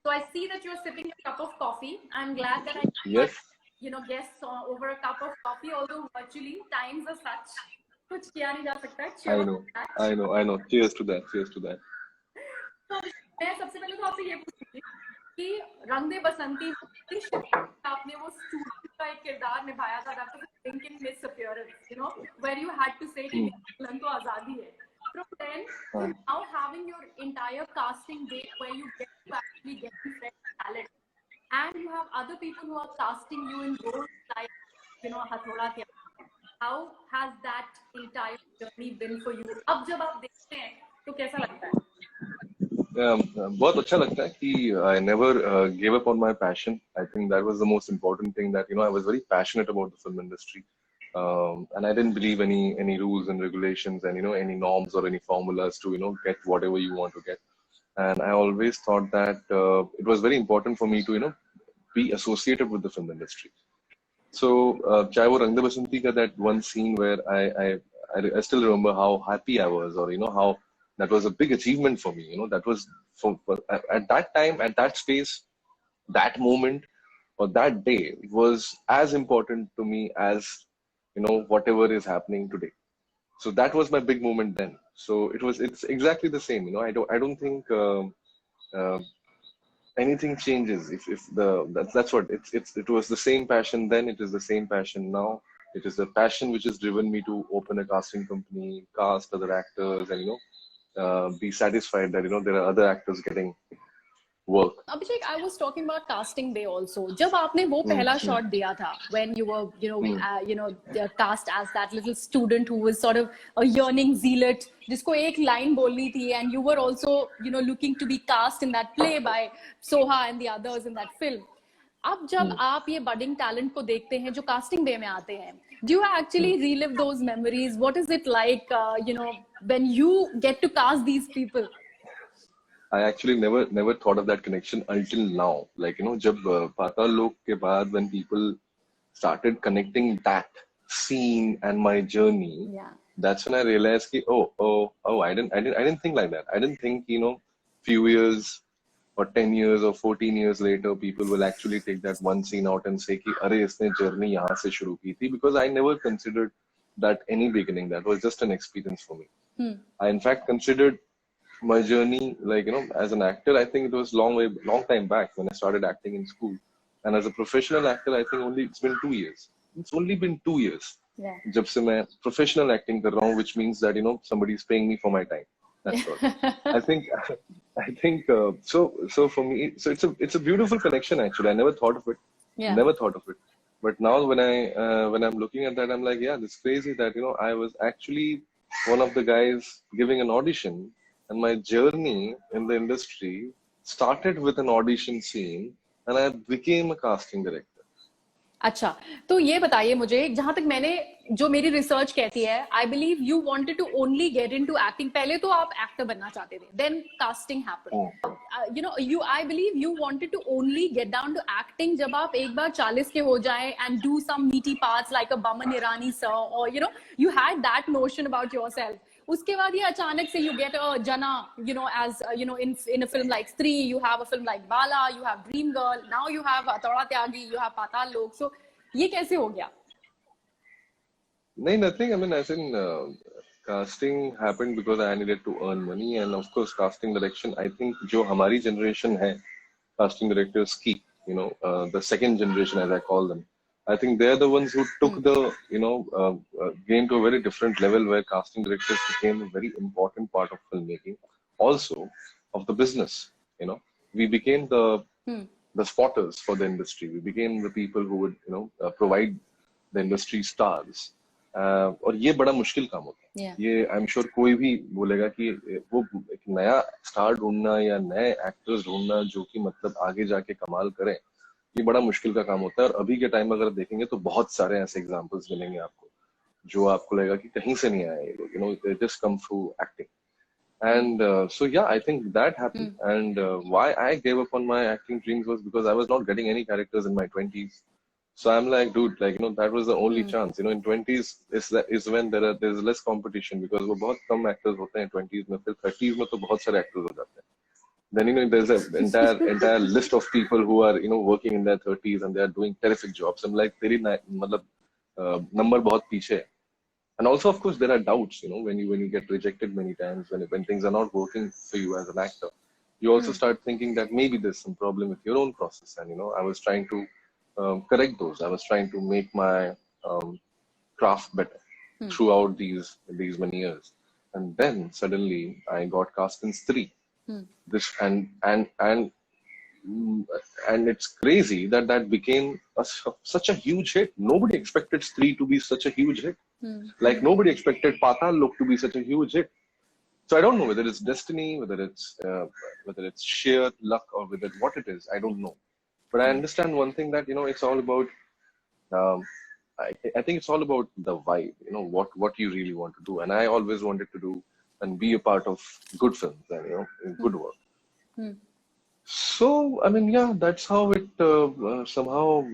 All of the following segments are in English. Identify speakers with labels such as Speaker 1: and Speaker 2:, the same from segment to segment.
Speaker 1: So I see that you're sipping a cup of coffee. I'm glad that I
Speaker 2: Yes.
Speaker 1: guests over a cup of coffee, although virtually times are such. कुछ किया नहीं जा सकता है.
Speaker 2: I
Speaker 1: Cheers
Speaker 2: know.
Speaker 1: to that.
Speaker 2: I know. Cheers to that. Cheers to that.
Speaker 1: तो मैं सबसे पहले तो आपसे ये पूछूंगी कि रंग दे बसंती आपने वो स्टूडेंट का एक किरदार निभाया था, that was a drink in Miss Appearance, where you had to say कि दुल्हन तो आजादी है. From then to now having your entire casting day where you get to actually get fresh talent, and you have other people who are casting you in roles like Hathoda Kya. How has that entire journey been for you? अब जब आप देखते हैं तो कैसा लगता है?
Speaker 2: बहुत अच्छा लगता है कि I never gave up on my passion. I think that was the most important thing, that I was very passionate about the film industry, and I didn't believe any rules and regulations and any norms or any formulas to get whatever you want to get. And I always thought that it was very important for me to be associated with the film industry. So चाहे वो रंग दे बसंती का that one scene where I still remember how happy I was, or how that was a big achievement for me. That was for at that time, at that space, that moment or that day was as important to me as whatever is happening today. So that was my big moment then. So it's exactly the same. I don't think uh, anything changes if that's what it was the same passion then, it is the same passion now. It is a passion which has driven me to open a casting company, cast other actors, and be satisfied that there are other actors getting work.
Speaker 1: Abhishek, I was talking about casting day also. जब आपने वो पहला shot दिया था, when you were cast as that little student who was sort of a yearning zealot, जिसको एक line बोलनी थी, and you were also looking to be cast in that play by Soha and the others in that film. अब जब आप ये budding talent को देखते हैं जो casting day में आते हैं, do you actually relive those memories? What is it like, when you get to cast these people?
Speaker 2: I actually never thought of that connection until now. Like जब Paatal Lok के बाद, when people started connecting that scene and my journey, that's when I realized कि I didn't think like that. I didn't think few years or 10 years or 14 years later people will actually take that one scene out and say कि अरे इसने journey यहाँ से शुरू की थी, because I never considered that any beginning. That was just an experience for me. I in fact considered my journey, like as an actor, I think it was long time back when I started acting in school. And as a professional actor, I think it's been 2 years. It's only been 2 years.
Speaker 1: Yeah.
Speaker 2: जब से मैं professional acting कर रहा हूँ, which means that somebody is paying me for my time. That's all. I think so for me, so it's a beautiful connection actually. I never thought of it.
Speaker 1: Yeah.
Speaker 2: Never thought of it. But now when I'm looking at that, I'm like, yeah, it's crazy that I was actually one of the guys giving an audition. And my journey in the industry started with an audition scene, and I became a casting director.
Speaker 1: अच्छा, तो ये बताइए मुझे, जहां तक मैंने जो मेरी रिसर्च कहती है, I believe you wanted to only get into acting. पहले तो आप एक्टर बनना चाहते थे, then casting happened. I believe you wanted to only get down to acting जब आप एक बार 40 के हो जाए एंड डू सम मीटी पार्ट्स लाइक अ बमन ईरानी सर, और you had that notion about yourself. उसके बाद ये अचानक से you get a Jana, as in a film like Stree, you have a film like Bala, you have Dream Girl, now you have Hathoda Tyagi, you have Paatal Lok. So ये कैसे हो गया?
Speaker 2: No, nothing. I mean, as in casting happened because I needed to earn money, and of course casting direction. I think जो हमारी generation है casting directors की, the second generation as I call them, I think they're the ones who took the game to a very different level, where casting directors became a very important part of filmmaking, also of the business. We became the spotters for the industry. We became the people who would provide the industry stars. और ये बड़ा मुश्किल काम होता है. ये I am sure कोई भी बोलेगा कि वो एक नया स्टार ढूंढना या नए एक्टर्स ढूंढना जो कि मतलब आगे जाके कमाल करें, ये बड़ा मुश्किल का काम होता है. और अभी के टाइम में अगर देखेंगे तो बहुत सारे ऐसे एग्जांपल्स मिलेंगे आपको जो आपको लगेगा कि कहीं से नहीं आए ये लोग, they just come through acting. And so yeah, I think that happened. And why I gave up on my acting dreams was because I was not getting any characters in my 20s. So I'm like, dude, like that was the only chance. In 20s is when there's less competition, because वो बहुत कम actors होते हैं 20s में, फिर 30s में तो बहुत सारे actors हो जाते हैं. then there's an entire list of people who are working in their 30s and they are doing terrific jobs. I'm like, तेरी मतलब number बहुत पीछे है. And also, of course, there are doubts, when you get rejected many times, when things are not working for you as an actor, you also start thinking that maybe there's some problem with your own process. And, I was trying to correct those. I was trying to make my craft better throughout these many years. And then suddenly I got cast in Stree. This and it's crazy that became such a huge hit. Nobody expected Stree to be such a huge hit. Like nobody expected Patal Lok to be such a huge hit. So I don't know whether it's destiny, whether it's sheer luck, or what it is. I don't know. But I understand one thing, that it's all about. I think it's all about the vibe. What you really want to do. And I always wanted to do and be a part of good films and good work. So, I mean, yeah, that's how it somehow,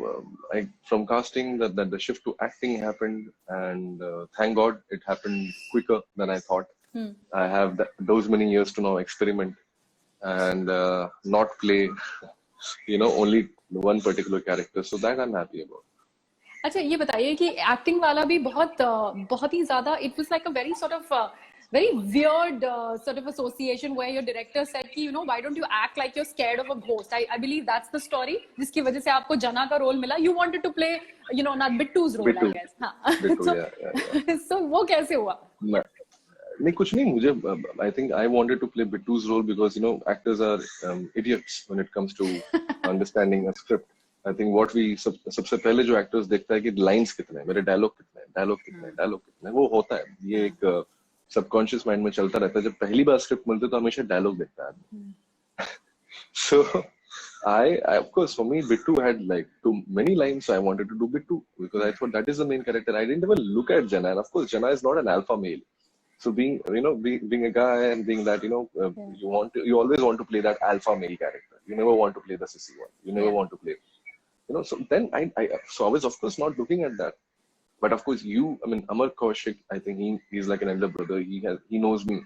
Speaker 2: from casting, that the shift to acting happened. And thank God it happened quicker than I thought. I have those many years to now experiment and not play, only one particular character. So that I'm happy about.
Speaker 1: अच्छा, ये बताइए कि acting वाला भी बहुत ही ज्यादा, it was like a very sort of very weird sort of association where your director said कि why don't you act like you're scared of a ghost. I believe that's the story जिसकी वजह से आपको जना का role मिला. You wanted to play not Bittu's role,
Speaker 2: Bittu.
Speaker 1: I guess. हाँ.
Speaker 2: Bittu,
Speaker 1: So,
Speaker 2: yeah.
Speaker 1: so वो कैसे हुआ?
Speaker 2: नहीं, कुछ नहीं. मुझे I think I wanted to play Bittu's role because actors are idiots when it comes to understanding a script. I think what we सबसे पहले जो actors देखता है कि lines कितने हैं, मेरे dialogue कितने हैं, वो होता है. ये एक सबकॉन्शियस माइंड में चलता रहता है. जब पहली बार स्क्रिप्ट मिलती है तो हमेशा डायलॉग देखता है. So I of course, for me, Bittu had like too many lines, so I wanted to do Bittu because I thought that is the main character. I didn't even look at Jana, and of course Jana is not an alpha male. So being a guy and being that you always want to play that alpha male character. You never want to play the sissy one. You never want to play so then I was of course not looking at that. But of course, Amar Kaushik, I think he's like an elder brother. He knows me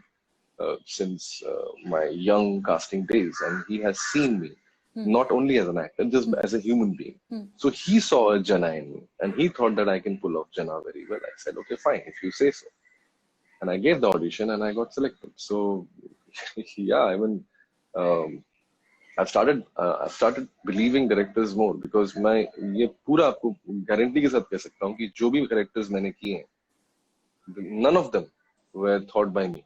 Speaker 2: since my young casting days, and he has seen me not only as an actor, just as a human being. So he saw a Jana in me, and he thought that I can pull off Jana very well. I said, okay, fine, if you say so. And I gave the audition, and I got selected. So yeah, I've started believing directors more because मैं ये पूरा आपको guarantee के साथ कह सकता हूँ कि जो भी characters मैंने किए हैं, none of them were thought by me.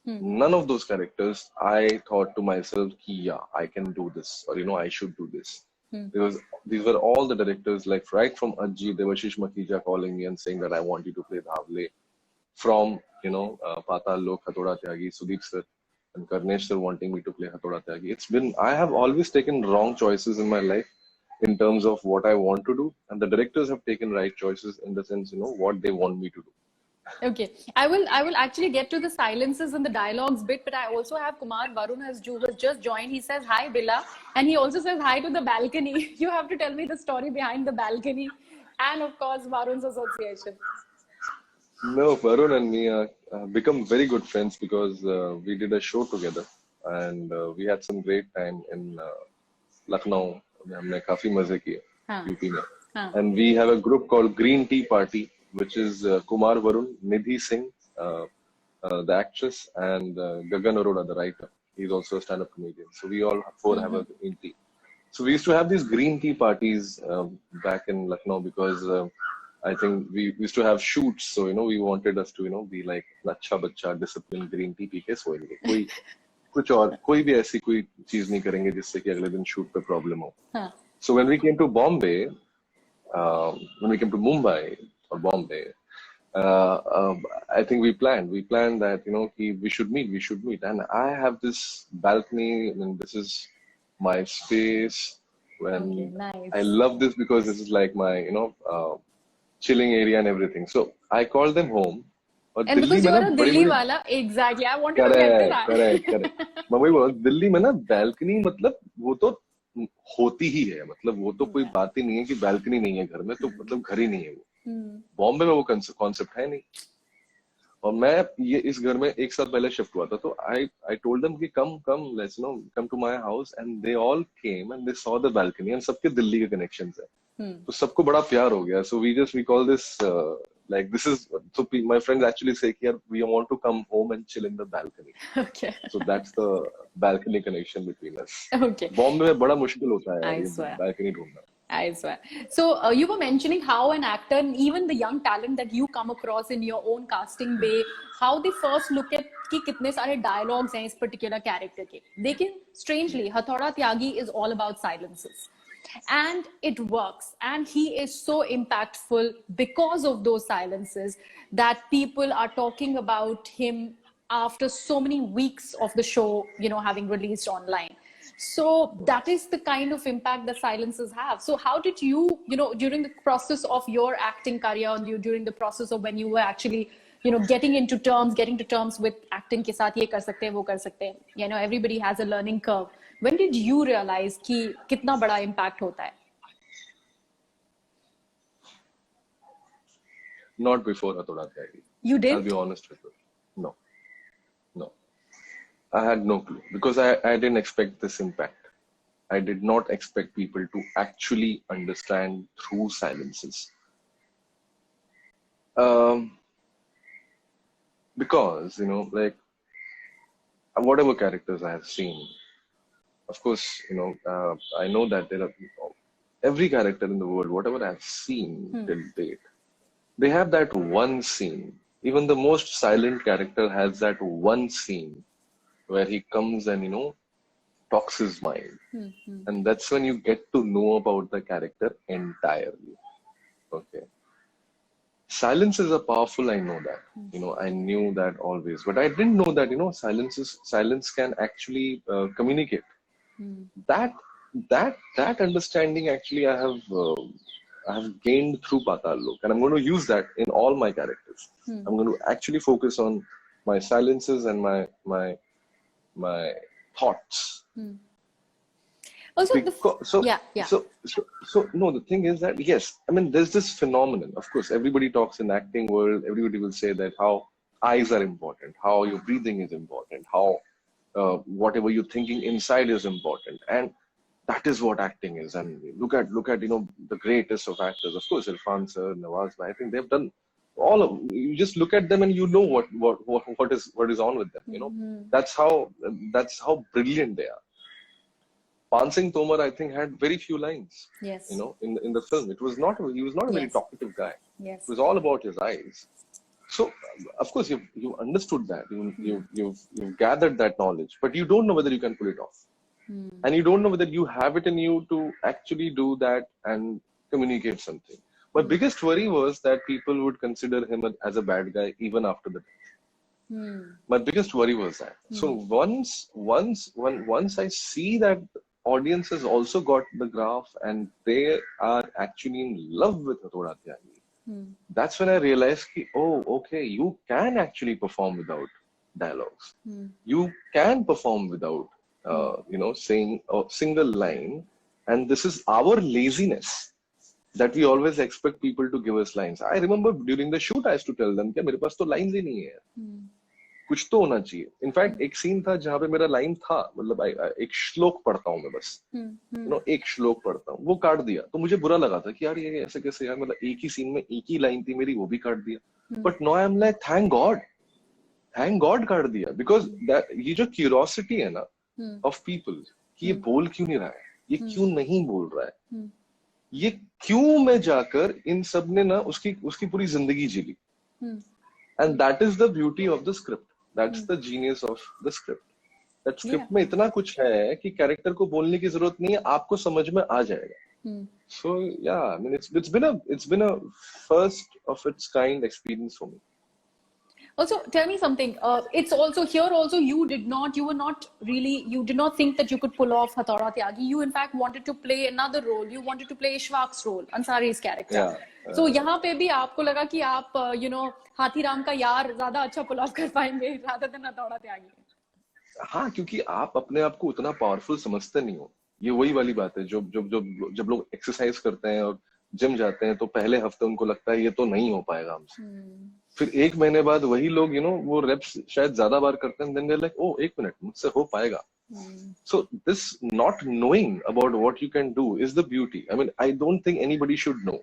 Speaker 2: None of those characters I thought to myself कि yeah, I can do this, or I should do this. Because these were all the directors, like right from Ajji, Devashish Makhija calling me and saying that I want you to play Dhavle. From Patal Lok, Hathoda Tyagi, Sudeep sir and Karnesh sir wanting me to play Hathoda Tyagi. I have always taken wrong choices in my life in terms of what I want to do, and the directors have taken right choices in the sense, what they want me to do.
Speaker 1: Okay, I will actually get to the silences and the dialogues bit, but I also have Kumar Varun who has just joined. He says hi Bila, and he also says hi to the balcony. You have to tell me the story behind the balcony, and of course Varun's association.
Speaker 2: No, Varun and me become very good friends because we did a show together, and we had some great time in Lucknow. हमने काफी मजे किए UP में. And we have a group called Green Tea Party, which is Kumar Varun, Nidhi Singh, the actress, and Gagan Arora, the writer. He's also a stand-up comedian. So we all four have a green tea. So we used to have these green tea parties back in Lucknow because I think we used to have shoots. So, we wanted us to, be like, अच्छा बच्चा, disciplined green tea P के सोएंगे. कोई भी ऐसी कोई चीज नहीं करेंगे जिससे कि अगले दिन शूट पे प्रॉब्लम हो. So when we came to Bombay, when we came to Mumbai or Bombay, I think we planned that, we should meet. And I have this balcony, and this is my space. When
Speaker 1: nice.
Speaker 2: I love this because this is like my, chilling area and everything. So I called them home.
Speaker 1: And because you are a Delhi wala, exactly. I wanted to get to that.
Speaker 2: Correct. Mummy बोल, दिल्ली में ना balcony मतलब वो तो होती ही है. मतलब वो तो कोई बात ही नहीं है कि balcony नहीं है घर में, तो मतलब घर ही नहीं है वो. बॉम्बे में वो concept है नहीं. और मैं ये इस घर में एक साल पहले शिफ्ट हुआ था, तो आई टोल्ड देम कि come let's come to my house, and they all came and they saw the balcony, and सबके दिल्ली के कनेक्शंस है, तो सबको बड़ा प्यार हो गया. So we call this like this is, so my friends actually say here we want to come home and chill in the balcony.
Speaker 1: Okay.
Speaker 2: So that's the balcony connection between us.
Speaker 1: Okay.
Speaker 2: Bombay में बड़ा मुश्किल होता है
Speaker 1: I
Speaker 2: ये
Speaker 1: swear.
Speaker 2: balcony ढूंढना.
Speaker 1: I swear. So you were mentioning how an actor, and even the young talent that you come across in your own casting bay, how they first look at कि कितने सारे dialogues हैं इस particular character के. लेकिन strangely, हथौड़ा त्यागी is all about silences. And it works, and he is so impactful because of those silences that people are talking about him after so many weeks of the show, having released online. So that is the kind of impact that silences have. So how did you, during the process of your acting career, during the process of when you were actually getting to terms with acting के साथ ये कर सकते हैं वो कर सकते हैं, everybody has a learning curve. When did you realize कि कितना बड़ा impact होता है?
Speaker 2: Not before हथौड़ा त्यागी.
Speaker 1: You did?
Speaker 2: I'll be honest with you. No. I had no clue, because I didn't expect this impact. I did not expect people to actually understand through silences. Because, like, whatever characters I have seen, of course, I know that there are every character in the world, whatever I have seen till date, they have that one scene. Even the most silent character has that one scene where he comes and, talks his mind. And that's when you get to know about the character entirely. Okay. Silences are powerful, I know that. I knew that always. But I didn't know that, silence can actually communicate. That understanding actually I have gained through Patal Lok, and I'm going to use that in all my characters. I'm going to actually focus on my silences and my thoughts.
Speaker 1: Also,
Speaker 2: so no, the thing is that, yes, I mean, there's this phenomenon. Of course, everybody talks in acting world. Everybody will say that how eyes are important, how your breathing is important, how whatever you're thinking inside is important, and that is what acting is. And look at the greatest of actors. Of course, Irfan sir, Nawaz bhai, I think they've done all of. You just look at them and you know what is on with them. That's how brilliant they are. Pan Singh Tomar, I think, had very few lines.
Speaker 1: Yes.
Speaker 2: In the film, he was not a very talkative guy.
Speaker 1: Yes.
Speaker 2: It was all about his eyes. So, of course, you understood that. You've gathered that knowledge, but you don't know whether you can pull it off. And you don't know whether you have it in you to actually do that and communicate something. My biggest worry was that people would consider him as a bad guy even after the death. My biggest worry was that. So once I see that audience has also got the graph and they are actually in love with Hathoda Tyagi, that's when I realized ki, oh, okay, you can actually perform without dialogues. You can perform without saying a single line, and this is our laziness that we always expect people to give us lines. I remember during the shoot I used to tell them कि मेरे पास तो lines ही नहीं है, कुछ तो होना चाहिए. In fact एक सीन था जहाँ पे मेरा लाइन था, मतलब एक श्लोक पढ़ता हूँ मैं बस, एक श्लोक पढ़ता हूँ, वो काट दिया. तो मुझे बुरा लगा था कि यार ये ऐसे कैसे यार, मतलब एक ही सीन में एक ही लाइन थी मेरी, वो भी काट दिया. But now I am like thank God काट दिया, बिकॉज ये जो क्यूरियोसिटी है ना ऑफ पीपल कि ये बोल क्यों नहीं रहा है, ये क्यों नहीं बोल रहा है, ये क्यों में जाकर इन सब ने ना उसकी पूरी जिंदगी जी ली. And that is the beauty of the script. That's the genius of the script. That script में इतना कुछ है कि कैरेक्टर को बोलने की जरूरत नहीं है, आपको समझ में आ जाएगा. So yeah, I mean it's been a first of its kind experience for me.
Speaker 1: Also, tell me something. It's also here. Also, you did not think that you could pull off Hathoda Tyagi. You in fact wanted to play another role. You wanted to play Ishfaq's role, Ansari's character. Yeah. So यहाँ पे भी आपको लगा कि आप हाथीराम का यार ज्यादा अच्छा पुल ऑफ कर पाएंगे rather than हथौड़ा त्यागी.
Speaker 2: हाँ, क्योंकि आप अपने आप को उतना पावरफुल समझते नहीं हो. ये वही वाली बात है, जब लोग एक्सरसाइज करते हैं और जिम जाते हैं तो पहले हफ्ते उनको लगता है ये तो नहीं हो पाएगा हमसे, फिर 1 महीने बाद वही लोग वो रेप्स शायद ज्यादा बार करते हैं, then they like oh 1 minute मुझसे हो पाएगा. So this not knowing about what you can do is the beauty. I mean, I don't think anybody should know.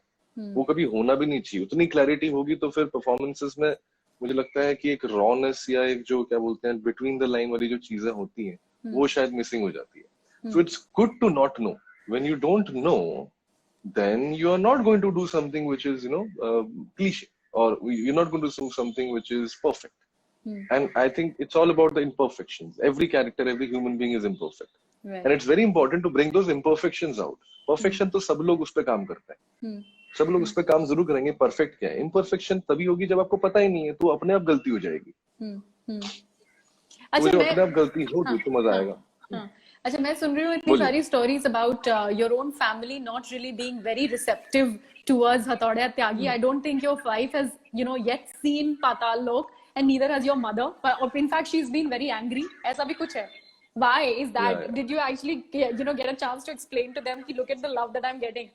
Speaker 2: वो कभी होना भी नहीं चाहिए. उतनी क्लैरिटी होगी तो फिर परफॉर्मेंसेस में मुझे लगता है कि एक रॉनेस या एक जो क्या बोलते हैं बिटवीन द लाइन वाली जो चीजें होती हैं वो शायद मिसिंग हो जाती है. So it's good to not know. When you don't know, then you are not going to do something which is cliche, or you're not going to do something which is perfect. And I think it's all about the imperfections. Every character, every human being is imperfect.
Speaker 1: Right.
Speaker 2: And it's very important to bring those imperfections out. Perfection तो सब लोग उस पे काम करते हैं. सब लोग उस पे काम जरूर करेंगे. Perfect क्या है? Imperfection तभी होगी जब आपको पता ही नहीं है, तो अपने आप गलती हो जाएगी.
Speaker 1: अच्छा,
Speaker 2: जब अपने आप गलती होगी तो मजा आएगा.
Speaker 1: अच्छा, मैं सुन रही हूँ इतनी सारी stories about your own family not really being very receptive towards हथौड़ा त्यागी. I don't think your wife has yet seen Patal Lok. And neither has your mother. But in fact, she's been very angry. ऐसा भी कुछ है. Why is that?
Speaker 2: Yeah.
Speaker 1: Did you actually get a chance to explain to them? Look at the love that I'm getting.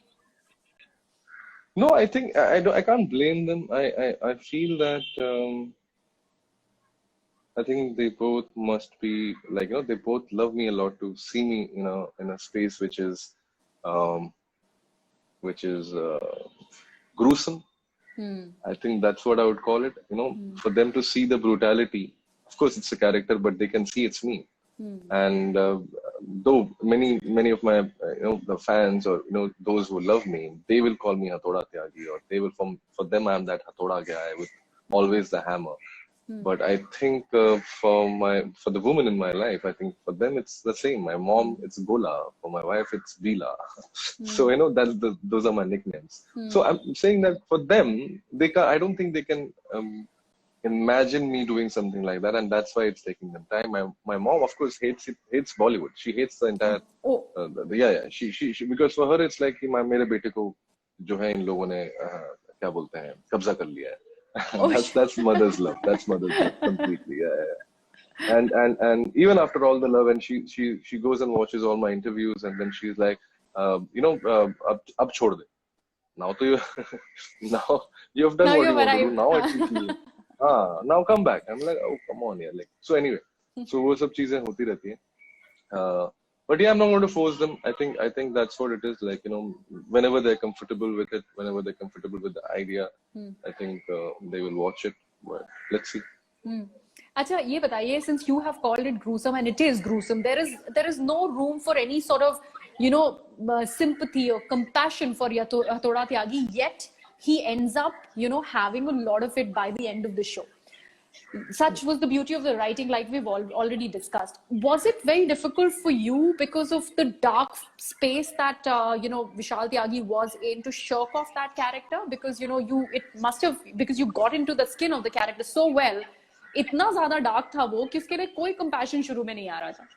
Speaker 2: No, I think I can't blame them. I feel that I think they both must be like they both love me a lot to see me in a space which is gruesome. I think that's what I would call it. For them to see the brutality. Of course, it's a character, but they can see it's me. And though many of my the fans or those who love me, they will call me Hathoda Tyagi, or they will for them I'm that Hathoda guy with always the hammer. But I think for the woman in my life, I think for them it's the same. My mom, it's Gola. For my wife, it's Bila. So those are my nicknames. So I'm saying that for them, I don't think they can imagine me doing something like that, and that's why it's taking them time. My mom, of course, hates Bollywood. She hates the entire. Yeah. She because for her it's like कि मेरे बेटे को जो है इन लोगों ने क्या बोलते हैं कब्जा कर लिया है. That's mother's love. That's mother's love completely. Yeah. And even after all the love, and she goes and watches all my interviews, and then she's like, ab chhod de. Now to you, now you have done
Speaker 1: now
Speaker 2: what you want to do.
Speaker 1: arrived.
Speaker 2: Now I teach you. Now come back. I'm like, oh come on, yeah. Like so anyway. So वो सब चीजें होती रहती हैं. But yeah, I'm not going to force them. I think that's what it is. Like whenever they're comfortable with it, whenever they're comfortable with the idea, I think they will watch it. But let's see.
Speaker 1: अच्छा, ये बताइए, since you have called it gruesome and it is gruesome, there is no room for any sort of sympathy or compassion for Hathoda Tyagi. Yet he ends up having a lot of it by the end of the show. Such was the beauty of the writing, like we've already discussed. Was it very difficult for you because of the dark space that Vishal Tyagi was in, to shirk off that character? Because because you got into the skin of the character so well, इतना ज़्यादा dark था वो कि उसके लिए कोई compassion शुरू में नहीं आ रहा था.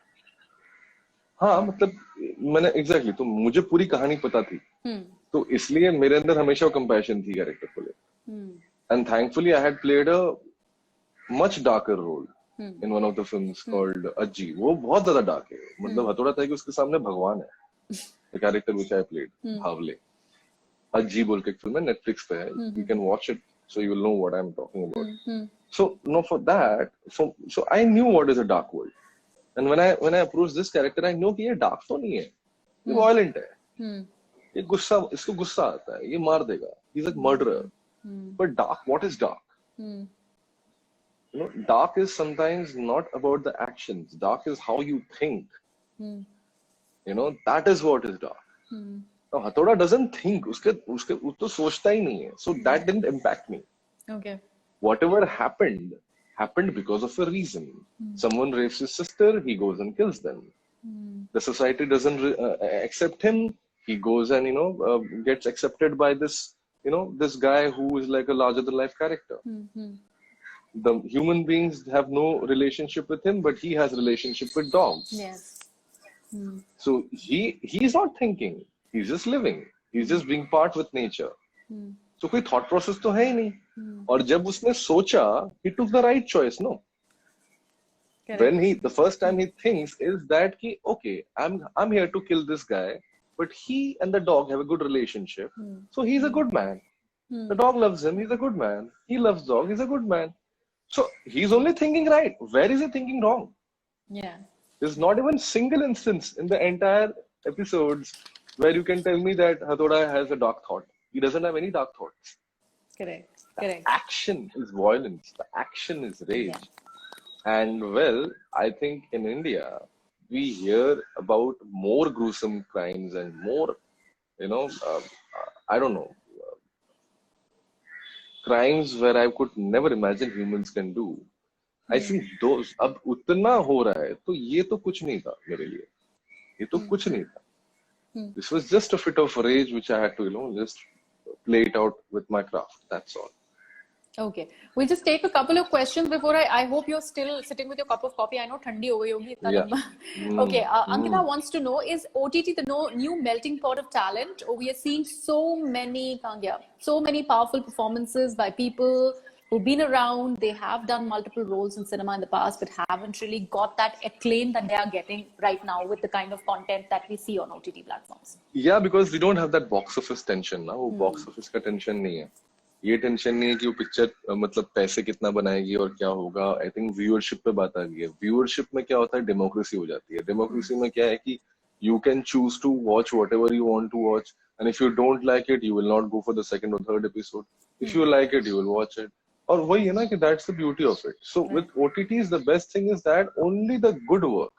Speaker 2: हाँ, मतलब मैंने exactly, तो मुझे पूरी कहानी पता थी, तो इसलिए मेरे अंदर हमेशा compassion थी character को लेकर. And thankfully I had played a much darker role in one of the films called Ajji. वो बहुत ज़्यादा dark है. मतलब हथौड़ा था कि उसके सामने भगवान है. The character which I played, Havle. Ajji बोल के एक film है, Netflix पे है. You can watch it, so you will know what I'm talking about. So for that, so I knew what is a dark world. And when I approached this character, I know कि ये dark तो नहीं है. ये violent है. ये इसको गुस्सा आता है. ये मार देगा. He's a murderer. But dark, what is dark? Dark is sometimes not about the actions. Dark is how you think. That is what is dark. Now Hathoda doesn't think. उसके वो तो सोचता ही नहीं है. So that didn't impact me.
Speaker 1: Okay.
Speaker 2: Whatever happened because of a reason. Someone rapes his sister, he goes and kills them. The society doesn't accept him. He goes and gets accepted by this this guy who is like a larger than life character. The human beings have no relationship with him, but he has relationship with dogs.
Speaker 1: Yes.
Speaker 2: So he's not thinking. He's just living. He's just being part with nature. So कोई thought process तो है ही नहीं. और जब उसने सोचा, he took the right choice, no? Correct. When the first time he thinks is that कि okay, I'm here to kill this guy but he and the dog have a good relationship. So he's a good man. The dog loves him. He's a good man. He loves dog. He's a good man. So he's only thinking right. Where is he thinking wrong?
Speaker 1: Yeah.
Speaker 2: There's not even single instance in the entire episodes where you can tell me that Hathoda has a dark thought. He doesn't have any dark thoughts.
Speaker 1: Correct.
Speaker 2: The
Speaker 1: Correct.
Speaker 2: action is violence. The action is rage.
Speaker 1: Yeah.
Speaker 2: And well, I think in India, we hear about more gruesome crimes and more, I don't know, crimes where I could never imagine humans can do. I think those, अब उतना हो रहा है, तो ये तो कुछ नहीं था मेरे लिए. ये तो कुछ नहीं था. This was just a fit of rage which I had to, just play it out with my craft. That's all.
Speaker 1: Okay. We'll just take a couple of questions before I hope you're still sitting with your cup of coffee. I know thandi ho gayi hogi itna
Speaker 2: Yeah.
Speaker 1: lamba. Okay. Ankita wants to know, is OTT the new melting pot of talent? Or we are seeing so many powerful performances by people who've been around. They have done multiple roles in cinema in the past, but haven't really got that acclaim that they are getting right now with the kind of content that we see on OTT platforms.
Speaker 2: Yeah, because we don't have that box office tension ना. वो box office का tension नहीं है. ये tension नहीं है कि वो पिक्चर मतलब पैसे कितना बनाएगी और क्या होगा. आई थिंक व्यूअरशिप पे बात आ गई है. व्यूअरशिप में क्या होता है, डेमोक्रेसी हो जाती है. डेमोक्रेसी में क्या है कि you can choose to watch whatever you want to watch, and if you don't like it you will not go for the second और third episode. If you like it you will watch it. और वही है ना कि that's the beauty of it. So with OTTs the best thing is that only the good work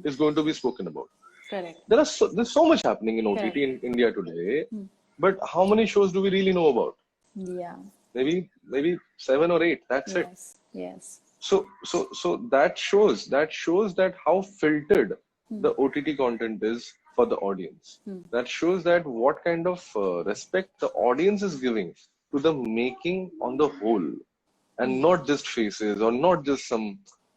Speaker 2: is going to be spoken about.
Speaker 1: Correct.
Speaker 2: There's so much happening in OTT in India today, but how many shows do we really know about?
Speaker 1: Yeah.
Speaker 2: Maybe 7 or 8. That's it.
Speaker 1: Yes.
Speaker 2: So that shows that how filtered the OTT content is for the audience. That shows that what kind of respect the audience is giving to the making on the whole, and not just faces or not just some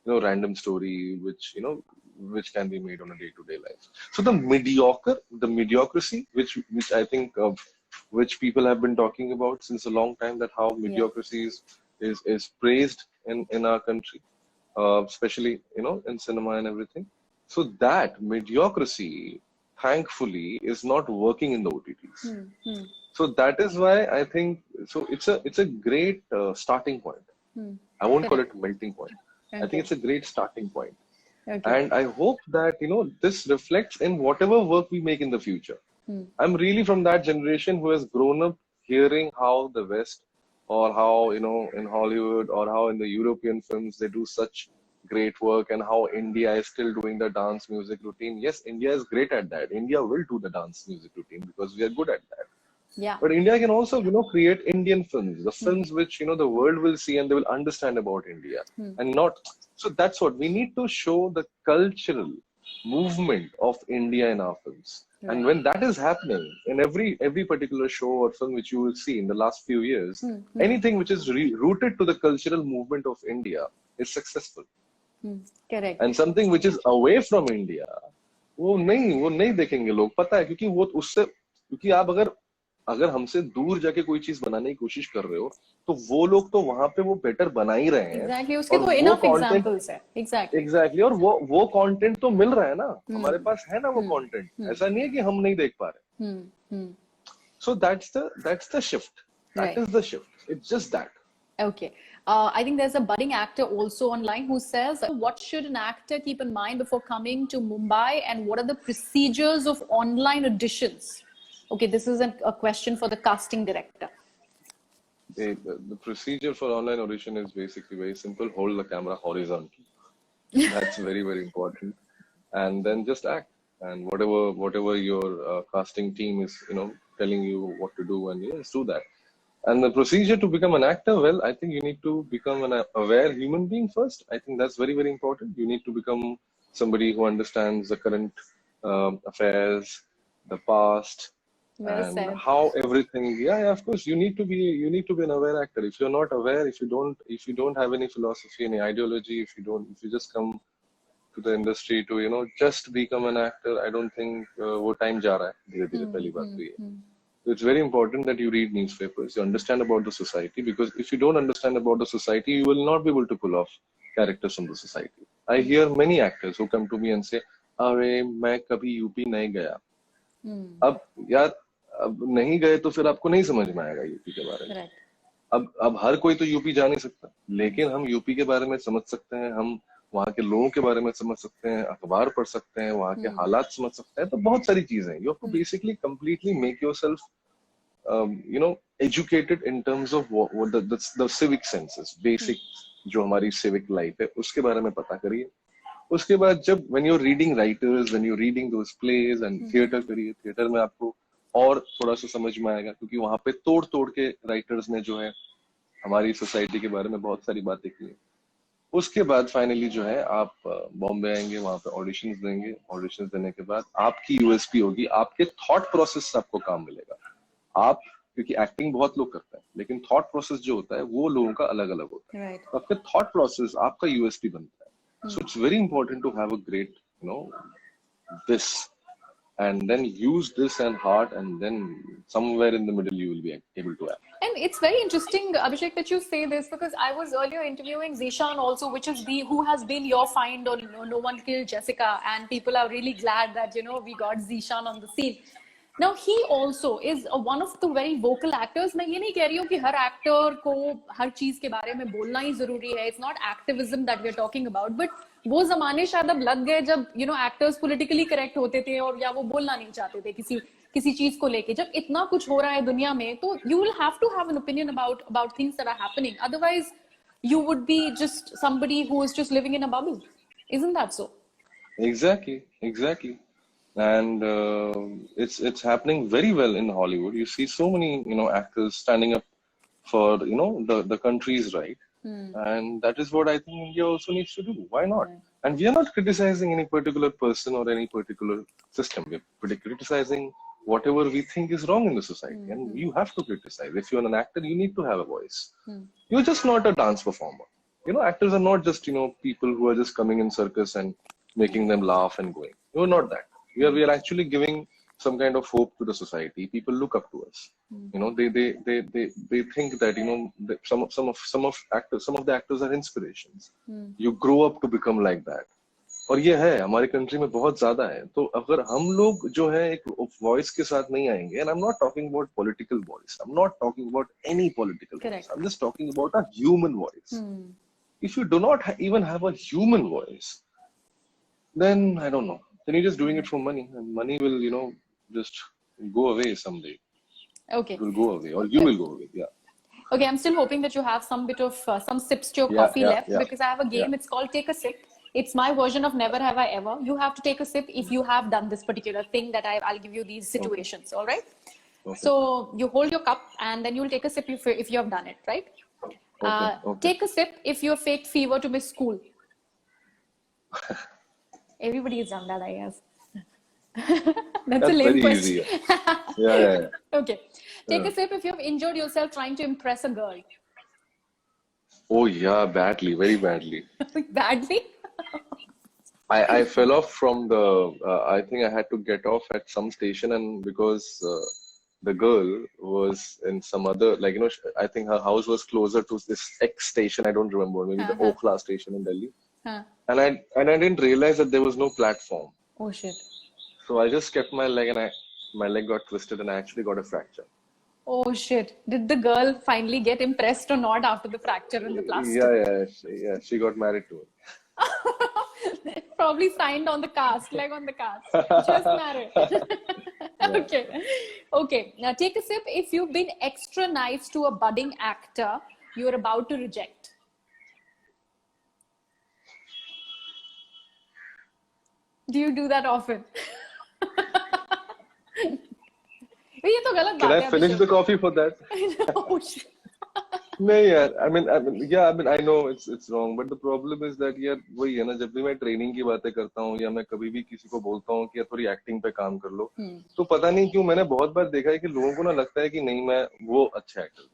Speaker 2: random story which can be made on a day-to-day life. So the mediocrity, which I think which people have been talking about since a long time, that how mediocrity is praised in our country, especially in cinema and everything. So that mediocrity, thankfully, is not working in the OTTs. So that is why I think it's a great starting point. I won't call it a melting point. I think it's a great starting point.
Speaker 1: Okay.
Speaker 2: And I hope that this reflects in whatever work we make in the future. I'm really from that generation who has grown up hearing how the West, or how in Hollywood, or how in the European films they do such great work, and how India is still doing the dance music routine. Yes, India is great at that. India will do the dance music routine because we are good at that.
Speaker 1: Yeah.
Speaker 2: But India can also create Indian films, the films which the world will see and they will understand about India, and not. So that's what we need to show, the cultural movement of India in our films. Right. And when that is happening in every particular show or film which you will see in the last few years, anything which is rooted to the cultural movement of India is successful.
Speaker 1: Correct.
Speaker 2: And something which is away from India, वो नहीं देखेंगे लोग. पता है, क्योंकि आप अगर हमसे दूर जाके कोई चीज बनाने की कोशिश कर रहे हो, तो वो लोग तो वहां पे वो बेटर बना ही रहे हैं.
Speaker 1: Exactly. उसके तो enough examples है.
Speaker 2: Exactly. और वो कंटेंट तो मिल रहा है ना, हमारे पास है ना वो कंटेंट. ऐसा नहीं है कि हम नहीं देख पा रहे. So that's the shift. That is the shift. It's just that.
Speaker 1: Okay. I think there's a budding actor also online who says, what should an actor keep in mind before coming to Mumbai, and what are the procedures of online auditions? Okay, this is a question for the casting director.
Speaker 2: The procedure for online audition is basically very simple. Hold the camera horizontally. That's very, very important. And then just act. And whatever your casting team is, telling you what to do, and just do that. And the procedure to become an actor, well, I think you need to become an aware human being first. I think that's very, very important. You need to become somebody who understands the current affairs, the past, and how everything. Yeah, of course, you need to be an aware actor. If you're not aware, if you don't have any philosophy, any ideology, if you just come to the industry to just become an actor, I don't think वो time जा रहा है धीरे-धीरे. पहली बात तो ये. So it's very important that you read newspapers, you understand about the society, because if you don't understand about the society, you will not be able to pull off characters from the society. I hear many actors who come to me and say, "अरे मैं कभी UP नहीं गया." अब यार, अब नहीं गए तो फिर आपको नहीं समझ में आएगा यूपी के बारे में।
Speaker 1: करेक्ट।
Speaker 2: अब हर कोई तो यूपी जा नहीं सकता, लेकिन हम यूपी के बारे में समझ सकते हैं, हम वहाँ के लोगों के बारे में समझ सकते हैं, अखबार पढ़ सकते हैं, वहाँ के हालात समझ सकते हैं, तो बहुत सारी चीजें हैं। You have to basically completely make yourself educated in terms of what the civic senses, basic जो हमारी civic life है उसके बारे में पता करिए। उसके बाद जब when you're reading writers, when you're reading those plays and theater करिए, theater में आपको और थोड़ा सा समझ में आएगा, क्योंकि वहां पे तोड़ तोड़ के राइटर्स ने जो है हमारी सोसाइटी के बारे में बहुत सारी बातें की है। उसके बाद फाइनली जो है आप बॉम्बे आएंगे, वहां पे ऑडिशंस देंगे, ऑडिशंस देने के बाद आपकी यूएसपी होगी, आपके थॉट प्रोसेस से आपको काम मिलेगा। आप, क्योंकि एक्टिंग बहुत लोग करते हैं, लेकिन थॉट प्रोसेस जो होता है वो लोगों का अलग अलग होता है। तो आपका थॉट प्रोसेस आपका यूएसपी बनता है। So it's very important to have a great this, and then use this and heart, and then somewhere in the middle you will be able to act.
Speaker 1: And it's very interesting, Abhishek, that you say this, because I was earlier interviewing Zishan also, which is who has been your find on No One Killed Jessica, and people are really glad that we got Zishan on the scene. Now he also is one of the very vocal actors. मैं ये नहीं कह रही हूँ कि हर actor को हर चीज के बारे में बोलना ही जरूरी है. It's not activism that we're talking about, but वो जमाने शायद अब लग गए जब एक्टर्स पॉलिटिकली करेक्ट होते थे और या वो बोलना नहीं चाहते थे किसी चीज को लेके. जब इतना कुछ हो रहा है दुनिया में, तो you will have to have an opinion about things that are happening. Otherwise, you would be just somebody who is just living in a bubble. Isn't that so?
Speaker 2: Exactly. And it's happening very well in Hollywood. You see so many actors standing up for the country's right. And that is what I think India also needs to do. Why not? And we are not criticizing any particular person or any particular system. We're criticizing whatever we think is wrong in the society. And you have to criticize. If you're an actor, you need to have a voice. You're just not a dance performer. Actors are not just people who are just coming in circus and making them laugh and going. You're not that. We are actually giving some kind of hope to the society. People look up to us. They think that some of the actors are inspirations. You grow up to become like that. और ये है हमारी country में बहुत ज्यादा है. तो अगर हम लोग जो है एक वॉइस के साथ नहीं आएंगे, and I'm not talking about political voice, I'm not talking about any political voice, I'm just talking about a human voice. If you do not even have a human voice, then I don't know. Then you're just doing it for money, and money will, just go away someday.
Speaker 1: Okay.
Speaker 2: It will go away, or you will go away. Yeah.
Speaker 1: Okay, I'm still hoping that you have some bit of some sips to your coffee left, because I have a game. It's called Take a Sip. It's my version of Never Have I Ever. You have to take a sip if you have done this particular thing that I'll give you these situations. Okay. All right. Okay. So you hold your cup and then you'll take a sip if you have done it, right? Okay. Take a sip if you have faked fever to miss school. Everybody has done that, I guess. That's a lame question.
Speaker 2: Easy. Yeah.
Speaker 1: Okay. Take a sip if you have injured yourself trying to impress a girl.
Speaker 2: Oh yeah, badly, very badly.
Speaker 1: Badly?
Speaker 2: I fell off from the. I think I had to get off at some station, and because the girl was in some other, I think her house was closer to this X station. I don't remember, maybe the Okhla station in Delhi. And I didn't realize that there was no platform.
Speaker 1: Oh shit!
Speaker 2: So I just kept my leg, and my leg got twisted, and I actually got a fracture.
Speaker 1: Oh shit! Did the girl finally get impressed or not after the fracture in the plaster?
Speaker 2: Yeah. She got married to him.
Speaker 1: Probably signed on the cast, leg on the cast. Just married. Okay. Now take a sip if you've been extra nice to a budding actor you're about to reject. Do you do that often? ये तो गलत बात है.
Speaker 2: Can I finish the coffee for that?
Speaker 1: Oh shit.
Speaker 2: नहीं यार, I mean I know it's wrong, but the problem is that यार वही है ना, जब भी मैं ट्रेनिंग की बातें करता हूँ या मैं कभी भी किसी को बोलता हूँ कि यार थोड़ी एक्टिंग पे काम कर लो, तो पता नहीं क्यों मैंने बहुत बार देखा है कि लोगों को ना लगता है कि नहीं मैं वो अच्छा एक्टर हूँ.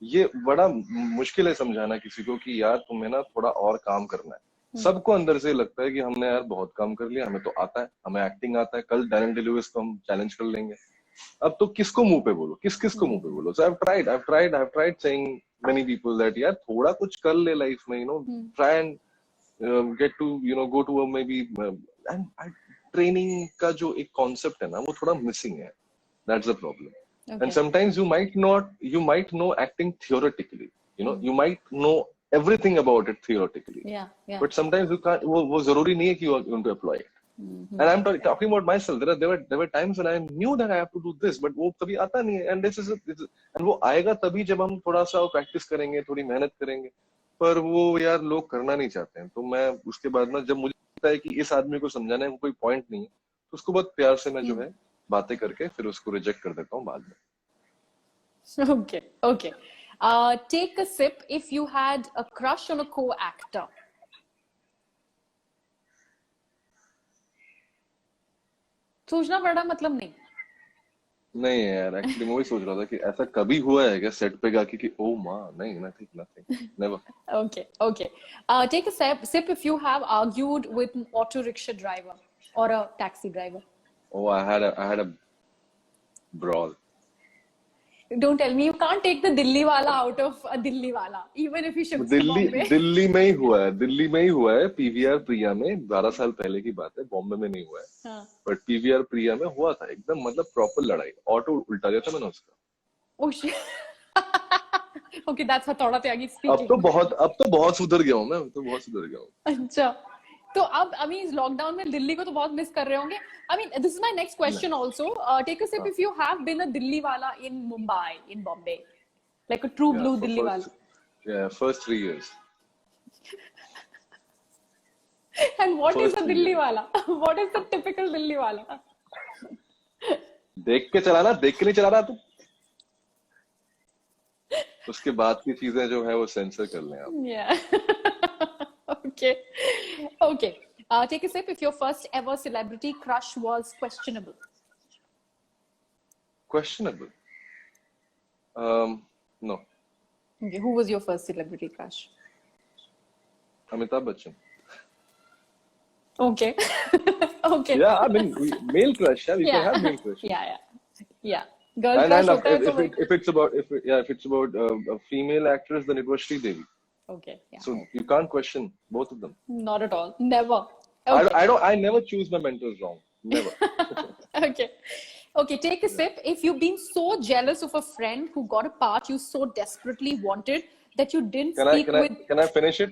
Speaker 2: ये बड़ा मुश्किल है समझाना किसी को कि यार तुम्हें ना थोड़ा और काम करना है. सबको अंदर से लगता है कि हमने यार बहुत काम कर लिया, हमें तो आता है, हमें एक्टिंग आता है, कल डायरेक्ट डिलीवरीज को हम चैलेंज कर लेंगे. अब तो किसको मुंह पे बोलो, किसको मुंह पे बोलो. So I've tried saying many people that यार थोड़ा कुछ कर ले लाइफ में, try and get to go to a maybe and training का जो एक कॉन्सेप्ट है ना वो थोड़ा मिसिंग है. That's the problem.
Speaker 1: Okay.
Speaker 2: And sometimes you might know acting theoretically, you might know everything about it theoretically,
Speaker 1: Yeah.
Speaker 2: but sometimes you can't. वो जरूरी नहीं है कि you are going to apply it. And I'm talking about myself. There were times when I knew that I have to do this, but वो कभी आता नहीं है. And वो आएगा तभी जब हम थोड़ा सा प्रैक्टिस करेंगे, थोड़ी मेहनत करेंगे. पर वो यार लोग करना नहीं चाहते हैं. तो मैं उसके बाद ना, जब मुझे लगता है कि इस आदमी को समझाने का कोई पॉइंट नहीं है, तो उसको बहुत प्यार से मैं जो है बातें करके फिर उसको रिजेक्ट कर देता हूँ बाद में.
Speaker 1: Okay. Take a sip if you had a crush on a co-actor. सोचना पड़ा, मतलब नहीं.
Speaker 2: नहीं यार, एक्चुअली मैं वही सोच रहा था कि ऐसा कभी हुआ है क्या सेट पे जाके कि ओ माँ, नहीं, nothing, never.
Speaker 1: Okay. Take a sip if you have argued with an auto rickshaw driver or a taxi driver.
Speaker 2: Oh, I had a brawl.
Speaker 1: Don't tell me you can't take the Delhi wala out of a Delhi wala, even if you shift to Bombay.
Speaker 2: Delhi में ही हुआ है. PVR प्रिया में 12 साल पहले की बात है. बॉम्बे में नहीं हुआ है. बट पीवीआर प्रिया में हुआ था. एकदम मतलब प्रॉपर लड़ाई. ऑटो उल्टा दिया था मैंने उसका.
Speaker 1: Oh shit. Okay, that's Hatauda Tyagi speaking.
Speaker 2: अब तो बहुत सुधर गया हूँ मैं.
Speaker 1: अच्छा. तो अब इस लॉकडाउन में दिल्ली को तो बहुत मिस कर रहे होंगे. I mean, this is my next question also. Take a sip if you have been a Delhi wala in Mumbai, in Bombay, like a true blue Delhi wala.
Speaker 2: Yeah, first 3 years.
Speaker 1: And what is a Delhi wala? What is the typical Delhi wala?
Speaker 2: देख के चलाना, देख के नहीं चला रहा तू. उसके बाद की चीजें जो है वो सेंसर कर लें आप.
Speaker 1: Yeah. Okay. Take a sip if your first ever celebrity crush was questionable.
Speaker 2: Questionable? No.
Speaker 1: Okay. Who was your first celebrity crush?
Speaker 2: Amitabh Bachchan.
Speaker 1: Okay. Okay.
Speaker 2: Yeah, I mean, male crush. Yeah, we can have male crush.
Speaker 1: Yeah. Girl crush hota hai to
Speaker 2: if it's about a female actress, then it was Sridevi.
Speaker 1: Okay. Yeah.
Speaker 2: So you can't question both of them.
Speaker 1: Not at all. Never. Okay.
Speaker 2: I never choose my mentors wrong. Never.
Speaker 1: Okay. Take a sip if you've been so jealous of a friend who got a part you so desperately wanted that you didn't speak with.
Speaker 2: Can I finish it?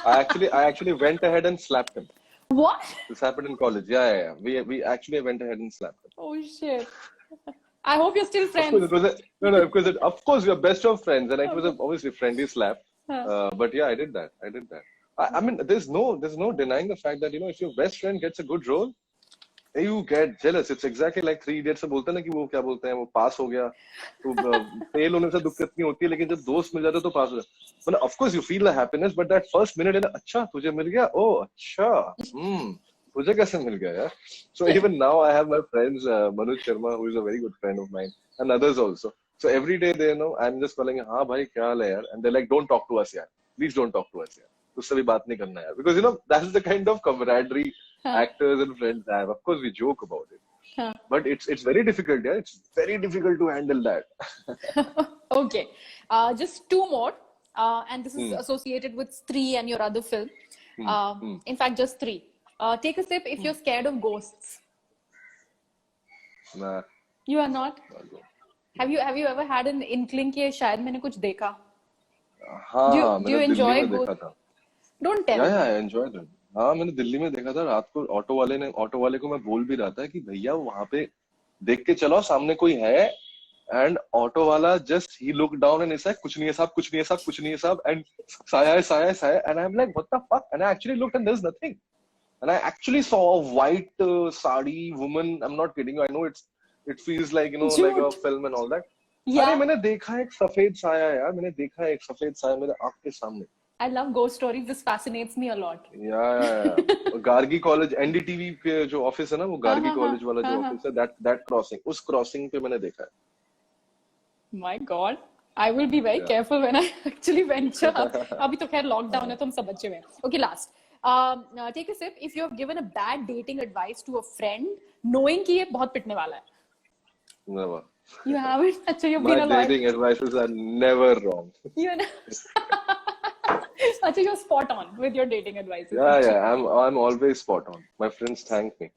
Speaker 2: I actually went ahead and slapped him.
Speaker 1: What?
Speaker 2: This happened in college. Yeah. We actually went ahead and slapped him.
Speaker 1: Oh shit. I hope you're still friends.
Speaker 2: Of course we are best of friends, and it was obviously friendly slap. But yeah, I did that. I mean, there's no denying the fact that if your best friend gets a good role, you get jealous. It's exactly like 3 Idiots से बोलते हैं ना कि वो क्या बोलते हैं, वो पास हो गया तो फेल होने से दुख इतनी होती है, लेकिन जब दोस्त मिल जाते तो पास हो जाता. मतलब of course you feel the happiness, but that first minute है ना, अच्छा तुझे मिल गया, oh अच्छा, तुझे कैसे मिल गया यार. So even now I have my friends, Manoj Sharma, who is a very good friend of mine, and others also. So every day they know I'm just calling, हाँ भाई क्या हाल है यार, and they're like, don't talk to us यार, please don't talk to us यार, उससे भी बात नहीं करना यार, because that is the kind of camaraderie actors and friends have. Of course we joke about it, but it's very difficult. Yeah, it's very difficult to handle that.
Speaker 1: Okay, just 2 more, and this is associated with Stree and your other film. In fact, just 3. Take a sip if you're scared of ghosts.
Speaker 2: Nah.
Speaker 1: You are not? Have you ever had an inkling कि शायद मैंने कुछ देखा?
Speaker 2: हाँ,
Speaker 1: do you enjoy ghosts? Don't tell.
Speaker 2: Yeah, I enjoyed it. हाँ, मैंने दिल्ली में देखा था. रात को ऑटो वाले को मैं बोल भी रहा था कि भैया वहां पे देख के चलो, सामने कोई है. And ऑटो वाला just he looked down and he said, कुछ नहीं है साहब, and साया, and I'm like, what the fuck? And I actually looked and there's nothing. And I actually saw a white sari woman. I'm not kidding you. I know it feels like like a film and all that.
Speaker 1: Yeah.
Speaker 2: अरे मैंने देखा एक सफेद साया यार, मेरे आँख के सामने.
Speaker 1: I love ghost stories. This fascinates me a lot.
Speaker 2: Yeah. Gargi college, NDTV के जो ऑफिस है ना, वो गार्गी कॉलेज वाला जो ऑफिस है, that crossing, उस क्रॉसिंग पे मैंने देखा है.
Speaker 1: My God. I will be very careful when I actually venture. अभी तो खैर लॉकडाउन है तो हम सब बचे हुए हैं. Okay, last. Take a sip if you have given a bad dating advice to a friend, knowing कि ये बहुत पिटने वाला है.
Speaker 2: Never.
Speaker 1: You haven't? अच्छा, you've
Speaker 2: My
Speaker 1: been a lawyer.
Speaker 2: dating advices are never wrong.
Speaker 1: Actually, you're spot on with your dating advices.
Speaker 2: Yeah, I'm always spot on. My friends thank me.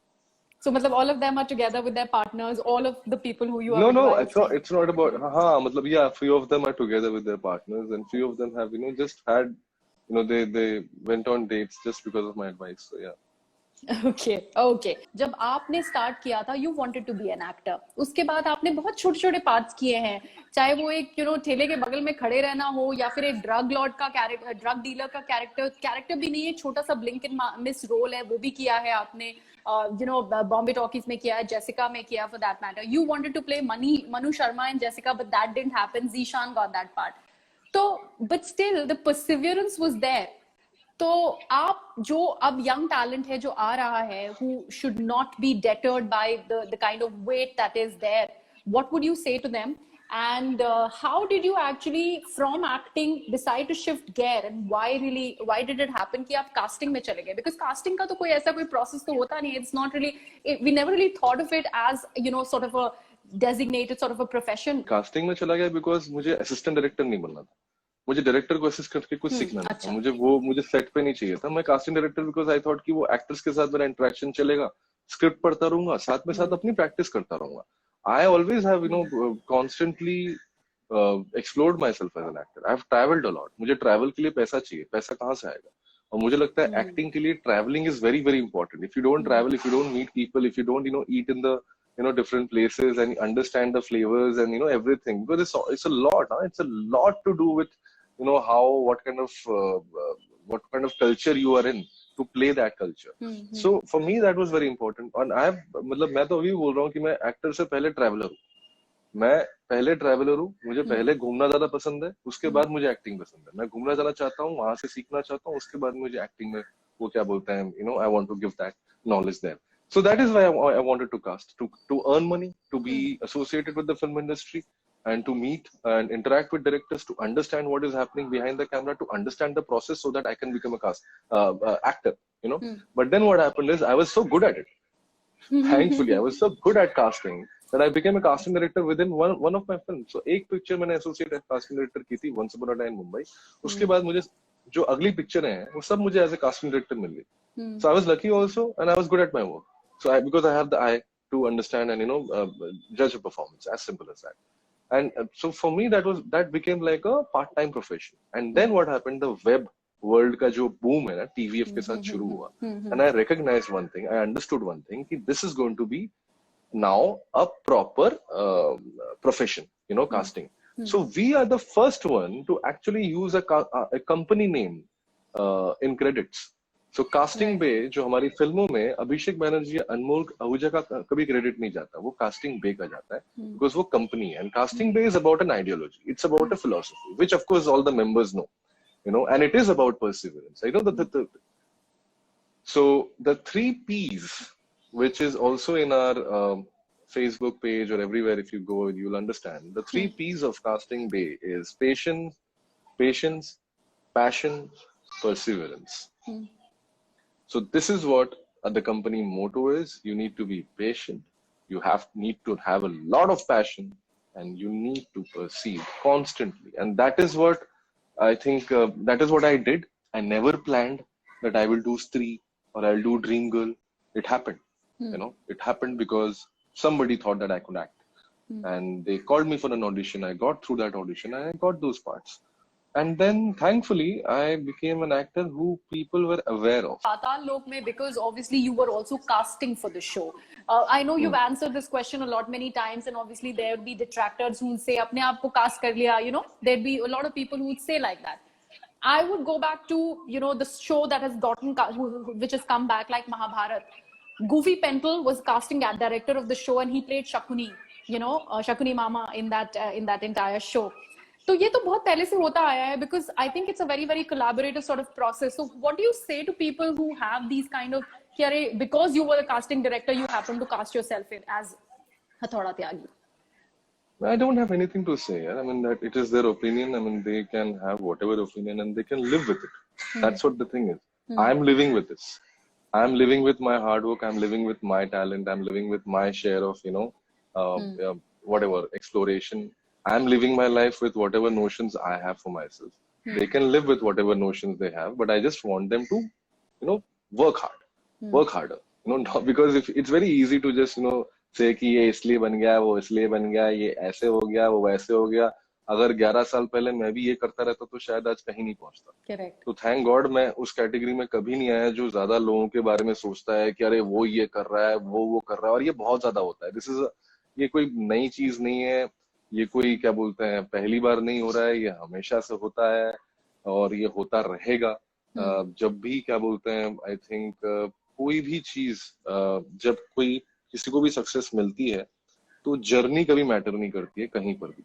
Speaker 1: So, matlab, all of them are together with their partners. All of the people who you have
Speaker 2: No,
Speaker 1: advised.
Speaker 2: it's not about, matlab, yeah, few of them are together with their partners and few of them have, just had, they went on dates just because of my advice. So, yeah.
Speaker 1: Okay. जब आपने start किया था you wanted to be an actor, उसके बाद आपने बहुत छोटे छोटे पार्ट्स किए हैं, चाहे वो एक ठेले के बगल में खड़े रहना हो या फिर एक ड्रग लॉर्ड का कैरेक्टर, ड्रग डीलर का कैरेक्टर भी नहीं है, छोटा सा ब्लिंक इन मिस रोल है, वो भी किया है आपने, बॉम्बे टॉकीज में किया है, जेसिका में किया, for that matter you wanted to play Manu Sharma in Jessica but that didn't happen, Zeeshan got that part, तो but still the perseverance was there. तो आप जो अब यंग टैलेंट है जो आ रहा है, who should not be deterred by the kind of weight that is there, what would you say to them? And how did you actually from acting decide to shift gear, and why did it happen कि आप casting में चले गए? Because casting का तो कोई ऐसा कोई process तो होता नहीं, it's not really, we never really thought of it as sort of a designated sort of a profession.
Speaker 2: Casting में चला गया because मुझे assistant director नहीं बनना था, मुझे डायरेक्टर को असिस्ट करके कुछ सीखना था,
Speaker 1: अच्छा।
Speaker 2: मुझे सेट पे नहीं चाहिए था, मैं casting director because I thought कि वो एक्टर्स के साथ मेरा इंटरेक्शन चलेगा, स्क्रिप्ट पढ़ता रहूंगा, साथ में साथ अपनी प्रैक्टिस करता रहूंगा। I always have constantly explored myself as an actor, I have travelled a lot, मुझे ट्रैवल के लिए पैसा चाहिए, पैसा कहाँ से आएगा? और मुझे लगता है एक्टिंग के लिए travelling is very very important. If you don't travel, if you don't meet people, if you don't eat in the different places and understand the flavors and everything, because it's a lot, it's a lot to do with what kind of culture you are in to play that culture. So for me that was very important. And I have मतलब मैं तो अभी बोल रहा हूँ कि मैं actor से पहले ट्रैवलर हूँ, मैं पहले ट्रैवलर हूँ, मुझे पहले घूमना ज्यादा पसंद है, उसके बाद मुझे एक्टिंग पसंद है, मैं घूमना जाना चाहता हूँ, वहां से सीखना चाहता हूँ, उसके बाद मुझे एक्टिंग में वो क्या बोलते हैं, I want to give that knowledge there. So that is why I wanted to cast, to earn money, to be associated with the film industry, and to meet and interact with directors, to understand what is happening behind the camera, to understand the process so that I can become a actor, But then what happened is I was so good at it. Thankfully, I was so good at casting that I became a casting director within one of my films. So एक picture मैंने associate casting director की थी, Once Upon a Time in Mumbai. उसके बाद मुझे जो अगली picture हैं वो सब मुझे as a casting director मिल गई. So I was lucky also, and I was good at my work. So because I have the eye to understand and judge a performance, as simple as that. And so for me that became like a part-time profession. And then what happened, the web world का जो boom है ना, TVF के साथ शुरू हुआ, and I recognized one thing, I understood one thing, कि this is going to be now a proper profession, casting. So we are the first one to actually use a company name in credits. So casting बे जो हमारी फिल्मों में अभिषेक बैनर्जी, अनमोल आहूजा का कभी credit नहीं जाता, वो कास्टिंग बे का जाता है, because वो कंपनी है. And casting bay is about an ideology, it's about a philosophy, which of course all the members know, and it is about perseverance. So the 3 P's, which is also in our Facebook page or everywhere, if you go, you'll understand. The 3 P's of casting bay is patience, passion, perseverance. So this is what the company motto is. You need to be patient. You need to have a lot of passion, and you need to persevere constantly. And that is what I think. That is what I did. I never planned that I will do Stree or I'll do Dream Girl. It happened. It happened because somebody thought that I could act, and they called me for an audition. I got through that audition and I got those parts. And then thankfully I became an actor who people were aware of.
Speaker 1: Patal Lok mein, because obviously you were also casting for the show. I know you've answered this question a lot many times, and obviously there would be detractors who would say apne aap ko cast kar liya, there'd be a lot of people who would say like that. I would go back to the show that has which has come back, like Mahabharat. Goofy Pentel was casting director of the show, and he played Shakuni, Shakuni Mama in that entire show. तो ये तो बहुत पहले से होता आया है, because I think it's a very very collaborative sort of process. So what do you say to people who have these kind of, because you were the casting director, you happen to cast yourself in as Hathoda Tyagi?
Speaker 2: I don't have anything to say. I mean, that it is their opinion. I mean, they can have whatever opinion and they can live with it. That's what the thing is. I'm living with this. I'm living with my hard work. I'm living with my talent. I'm living with my share of whatever exploration. I'm living my life with whatever notions I have for myself. They can live with whatever notions they have, but I just want them to, work hard, work harder. Not because if it's very easy to just, say कि ये इसलिए बन गया, वो इसलिए बन गया, ये ऐसे हो गया, वो वैसे हो गया. अगर 11 साल पहले मैं भी ये करता रहता तो शायद आज कहीं नहीं पहुंचता.
Speaker 1: करेक्ट.
Speaker 2: तो थैंक गॉड मैं उस कैटेगरी में कभी नहीं आया जो ज्यादा लोगों के बारे में सोचता है कि अरे वो ये कर रहा है, वो कर रहा है, और ये बहुत ज्यादा होता है. ये कोई नई चीज नहीं है, ये कोई क्या बोलते हैं पहली बार नहीं हो रहा है, ये हमेशा से होता है और ये होता रहेगा. जब भी क्या बोलते हैं आई थिंक कोई भी चीज जब कोई किसी को भी सक्सेस मिलती है तो जर्नी कभी मैटर नहीं करती है कहीं पर भी.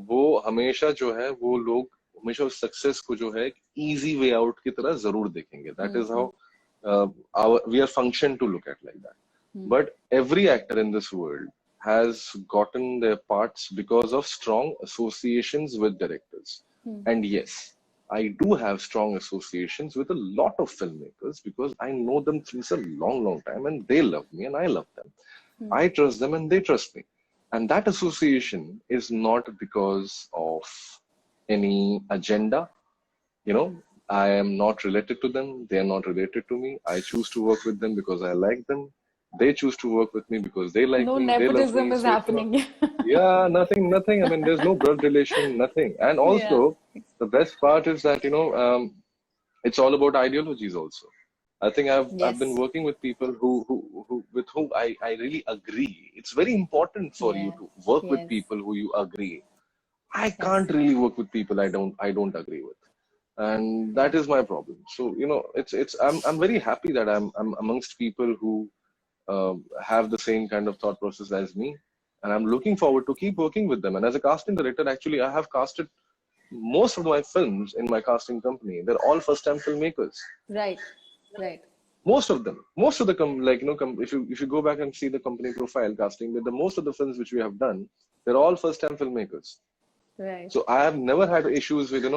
Speaker 2: वो हमेशा जो है वो लोग हमेशा उस सक्सेस को जो है इजी वे आउट की तरह जरूर देखेंगे. That is how we are function to look at like that. But every actor in this world has gotten their parts because of strong associations with directors. And yes, I do have strong associations with a lot of filmmakers because I know them since a long, long time and they love me and I love them. I trust them and they trust me. And that association is not because of any agenda. I am not related to them. They are not related to me. I choose to work with them because I like them. They choose to work with me because they like
Speaker 1: No
Speaker 2: me.
Speaker 1: nepotism is
Speaker 2: so
Speaker 1: happening.
Speaker 2: Yeah, nothing. I mean, there's no blood relation, nothing. And also, the best part is that, it's all about ideologies also. I think I've been working with people who with whom I really agree. It's very important for you to work with people who you agree. I can't really work with people I don't agree with. And that is my problem. So, I'm very happy that I'm amongst people who have the same kind of thought process as me, and I'm looking forward to keep working with them. And as a casting director, actually, I have casted most of my films in my casting company. They're all first-time filmmakers.
Speaker 1: Right.
Speaker 2: Most of them, if you go back and see the company profile casting, with the most of the films which we have done, they're all first-time filmmakers.
Speaker 1: Right.
Speaker 2: So I have never had issues with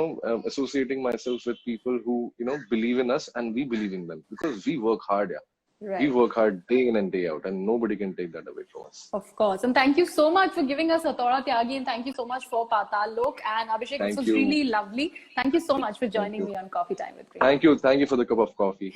Speaker 2: associating myself with people who believe in us and we believe in them, because we work hard. Yeah.
Speaker 1: Right.
Speaker 2: We work hard day in and day out, and nobody can take that away from us.
Speaker 1: Of course. And thank you so much for giving us Hatauda Tyagi, and thank you so much for Paatal Lok. And Abhishek, this was really lovely. Thank you so much for joining me on Coffee Time with Priya.
Speaker 2: Thank you for the cup of coffee.